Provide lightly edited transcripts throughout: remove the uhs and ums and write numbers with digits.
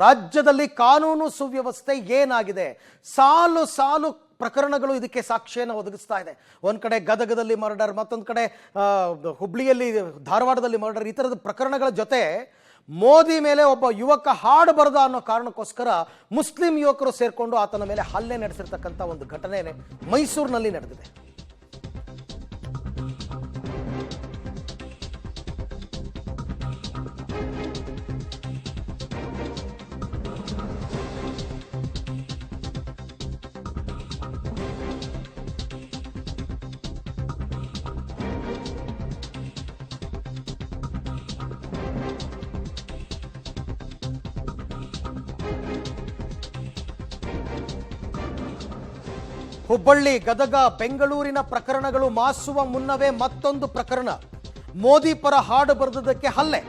ರಾಜ್ಯದಲ್ಲಿ ಕಾನೂನು ಸುವ್ಯವಸ್ಥೆ ಏನಾಗಿದೆ? ಸಾಲು ಸಾಲು ಪ್ರಕರಣಗಳು ಇದಕ್ಕೆ ಸಾಕ್ಷ್ಯವನ್ನು ಒದಗಿಸ್ತಾ ಇದೆ. ಒಂದ್ ಕಡೆ ಗದಗದಲ್ಲಿ ಮರ್ಡರ್, ಮತ್ತೊಂದು ಕಡೆ ಹುಬ್ಳಿಯಲ್ಲಿ, ಧಾರವಾಡದಲ್ಲಿ ಮರ್ಡರ್. ಈ ತರದ ಪ್ರಕರಣಗಳ ಜೊತೆ ಮೋದಿ ಮೇಲೆ ಒಬ್ಬ ಯುವಕ ಹಾಡು ಬರದ ಅನ್ನೋ ಕಾರಣಕ್ಕೋಸ್ಕರ ಮುಸ್ಲಿಂ ಯುವಕರು ಸೇರ್ಕೊಂಡು ಆತನ ಮೇಲೆ ಹಲ್ಲೆ ನಡೆಸಿರ್ತಕ್ಕಂಥ ಒಂದು ಘಟನೆ ಮೈಸೂರಿನಲ್ಲಿ ನಡೆದಿದೆ. ಹುಬ್ಬಳ್ಳಿ, ಗದಗ, ಬೆಂಗಳೂರಿನ ಪ್ರಕರಣಗಳು ಮಾಸುವ ಮುನ್ನವೇ ಮತ್ತೊಂದು ಪ್ರಕರಣ. ಮೋದಿ ಪರ ಹಾಡು ಬರೆದದ್ದಕ್ಕೆ ಹಲ್ಲೆ.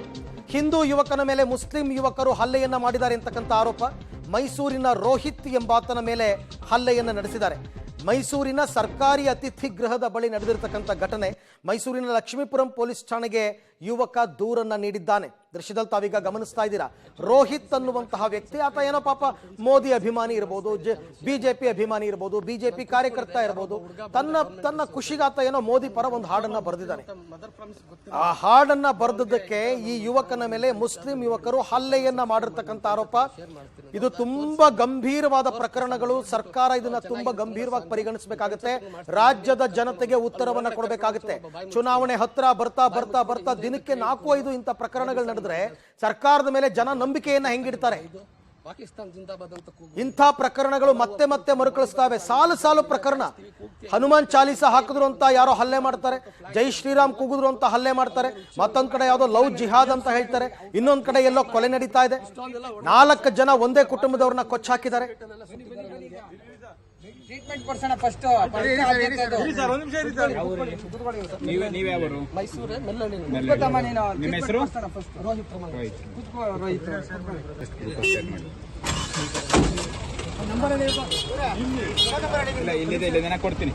ಹಿಂದೂ ಯುವಕನ ಮೇಲೆ ಮುಸ್ಲಿಂ ಯುವಕರು ಹಲ್ಲೆಯನ್ನ ಮಾಡಿದ್ದಾರೆ ಅಂತಕ್ಕಂಥ ಆರೋಪ. ಮೈಸೂರಿನ ರೋಹಿತ್ ಎಂಬಾತನ ಮೇಲೆ ಹಲ್ಲೆಯನ್ನು ನಡೆಸಿದ್ದಾರೆ. ಮೈಸೂರಿನ ಸರ್ಕಾರಿ ಅತಿಥಿ ಗೃಹದ ಬಳಿ ನಡೆದಿರತಕ್ಕಂಥ ಘಟನೆ. ಮೈಸೂರಿನ ಲಕ್ಷ್ಮೀಪುರಂ ಪೊಲೀಸ್ ಠಾಣೆಗೆ ಯುವಕ ದೂರನ್ನ ನೀಡಿದ್ದಾನೆ. ದೃಶ್ಯದಲ್ಲಿ ತಾವೀಗ ಗಮನಿಸ್ತಾ ಇದ್ದೀರಾ. ರೋಹಿತ್ ಅನ್ನುವಂತಹ ವ್ಯಕ್ತಿ, ಆತ ಏನೋ ಪಾಪ ಮೋದಿ ಅಭಿಮಾನಿ ಇರಬಹುದು, ಬಿಜೆಪಿ ಅಭಿಮಾನಿ ಇರಬಹುದು, ಬಿಜೆಪಿ ಕಾರ್ಯಕರ್ತ ಇರಬಹುದು. ತನ್ನ ಖುಷಿಗಾತ ಏನೋ ಮೋದಿ ಪರ ಒಂದು ಹಾಡನ್ನ ಬರೆದಿದ್ದಾನೆ. ಆ ಹಾಡನ್ನ ಬರೆದದ್ದಕ್ಕೆ ಈ ಯುವಕನ ಮೇಲೆ ಮುಸ್ಲಿಂ ಯುವಕರು ಹಲ್ಲೆಯನ್ನ ಮಾಡಿರ್ತಕ್ಕಂಥ ಆರೋಪ. ಇದು ತುಂಬಾ ಗಂಭೀರವಾದ ಪ್ರಕರಣಗಳು. ಸರ್ಕಾರ ಇದನ್ನ ತುಂಬಾ ಗಂಭೀರವಾಗಿ ಪರಿಗಣಿಸಬೇಕಾಗುತ್ತೆ. ರಾಜ್ಯದ ಜನತೆಗೆ ಉತ್ತರವನ್ನ ಕೊಡಬೇಕಾಗುತ್ತೆ. ಚುನಾವಣೆ ಹತ್ರ ಬರ್ತಾ ಬರ್ತಾ ಬರ್ತಾ ದಿನಕ್ಕೆ 4-5 ಇಂಥ ಪ್ರಕರಣಗಳು ನಡೆದ್ರೆ ಸರ್ಕಾರದ ಮೇಲೆ ಜನ ನಂಬಿಕೆಯನ್ನ ಹೆಂಗಿಡ್ತಾರೆ? ಇಂಥ ಪ್ರಕರಣಗಳು ಮತ್ತೆ ಮತ್ತೆ ಮರುಕಳಿಸ್ತಾವೆ. ಸಾಲು ಸಾಲು ಪ್ರಕರಣ. ಹನುಮಾನ್ ಚಾಲೀಸ ಹಾಕಿದ್ರು ಅಂತ ಯಾರೋ ಹಲ್ಲೆ ಮಾಡ್ತಾರೆ, ಜೈ ಶ್ರೀರಾಮ್ ಕೂಗಿದ್ರು ಅಂತ ಹಲ್ಲೆ ಮಾಡ್ತಾರೆ, ಮತ್ತೊಂದ್ ಕಡೆ ಯಾವ್ದೋ ಲವ್ ಜಿಹಾದ್ ಅಂತ ಹೇಳ್ತಾರೆ, ಇನ್ನೊಂದ್ ಕಡೆ ಎಲ್ಲೋ ಕೊಲೆ ನಡೀತಾ ಇದೆ. 4 ಜನ ಒಂದೇ ಕುಟುಂಬದವ್ರನ್ನ ಕೊಚ್ಚಾಕಿದ್ದಾರೆ. ಇಲ್ಲಿದೆ ಕೊಡ್ತೀನಿ.